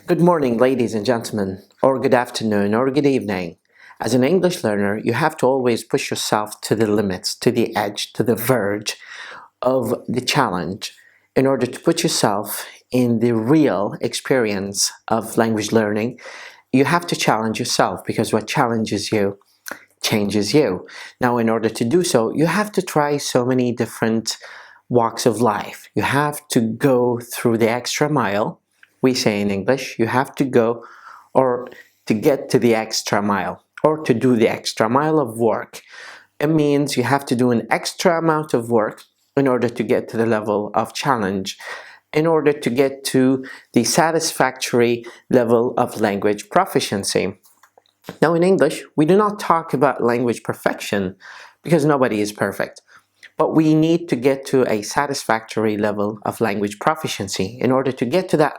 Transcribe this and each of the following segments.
Good morning, ladies and gentlemen, or good afternoon, or good evening. As an English learner, you have to always push yourself to the limits, to the edge, to the verge of the challenge in order to put yourself in the real experience of language learning. You have to challenge yourself because what challenges you changes you. Now, in order to do so, you have to try so many different walks of life. You have to go through the extra mile. We say in English, you have to go or to get to the extra mile or to do the extra mile of work. It means you have to do an extra amount of work in order to get to the level of challenge, in order to get to the satisfactory level of language proficiency. Now in English, we do not talk about language perfection because nobody is perfect. But we need to get to a satisfactory level of language proficiency. In order to get to that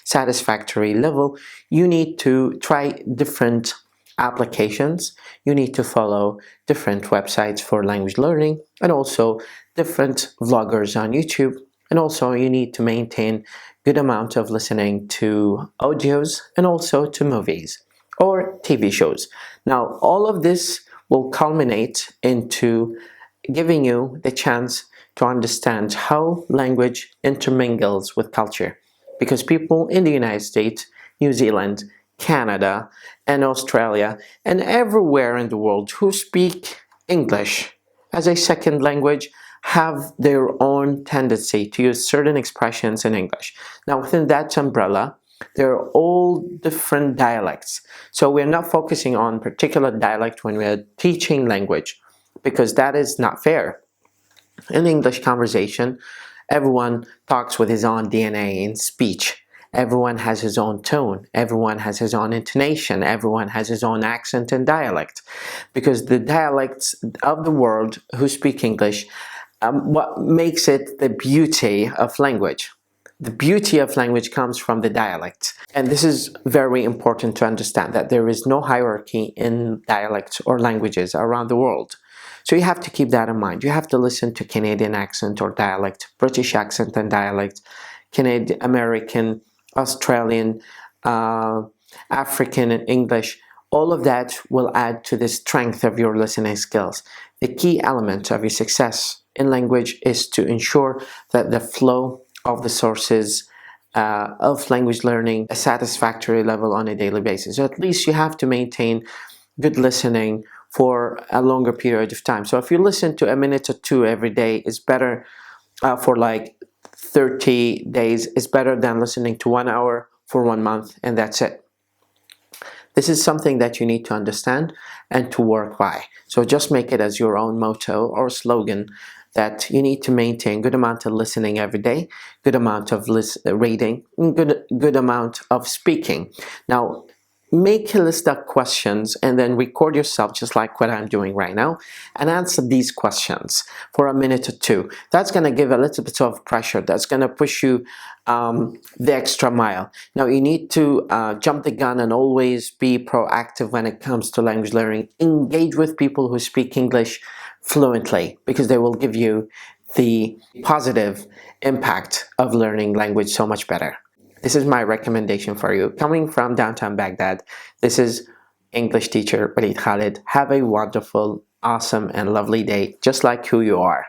satisfactory level, you need to try different applications. You need to follow different websites for language learning and also different vloggers on YouTube. And also you need to maintain good amount of listening to audios and also to movies or TV shows. Now, all of this will culminate into giving you the chance to understand how language intermingles with culture. Because people in the United States, New Zealand, Canada, and Australia, and everywhere in the world who speak English as a second language have their own tendency to use certain expressions in English. Now, within that umbrella, there are all different dialects. So we're not focusing on particular dialect when we're teaching language, because that is not fair. In English conversation, everyone talks with his own DNA in speech. Everyone has his own tone. Everyone has his own intonation. Everyone has his own accent and dialect. Because the dialects of the world who speak English, what makes it the beauty of language. The beauty of language comes from the dialect. And this is very important to understand, that there is no hierarchy in dialects or languages around the world. So you have to keep that in mind. You have to listen to Canadian accent or dialect, British accent and dialect, Canadian, American, Australian, African and English. All of that will add to the strength of your listening skills. The key element of your success in language is to ensure that the flow of the sources of language learning a satisfactory level on a daily basis. So at least you have to maintain good listening for a longer period of time. So if you listen to a minute or two every day, it's better for like 30 days. It's better than listening to 1 hour for 1 month and that's it. This is something that you need to understand and to work by. So just make it as your own motto or slogan that you need to maintain good amount of listening every day, good amount of reading, good amount of speaking. Now, make a list of questions and then record yourself just like what I'm doing right now and answer these questions for a minute or two. That's going to give a little bit of pressure. That's going to push you the extra mile. Now you need to jump the gun and always be proactive when it comes to language learning. Engage with people who speak English fluently because they will give you the positive impact of learning language so much better. This is my recommendation for you. Coming from downtown Baghdad, this is English teacher Khalid. Have a wonderful, awesome, and lovely day, just like who you are.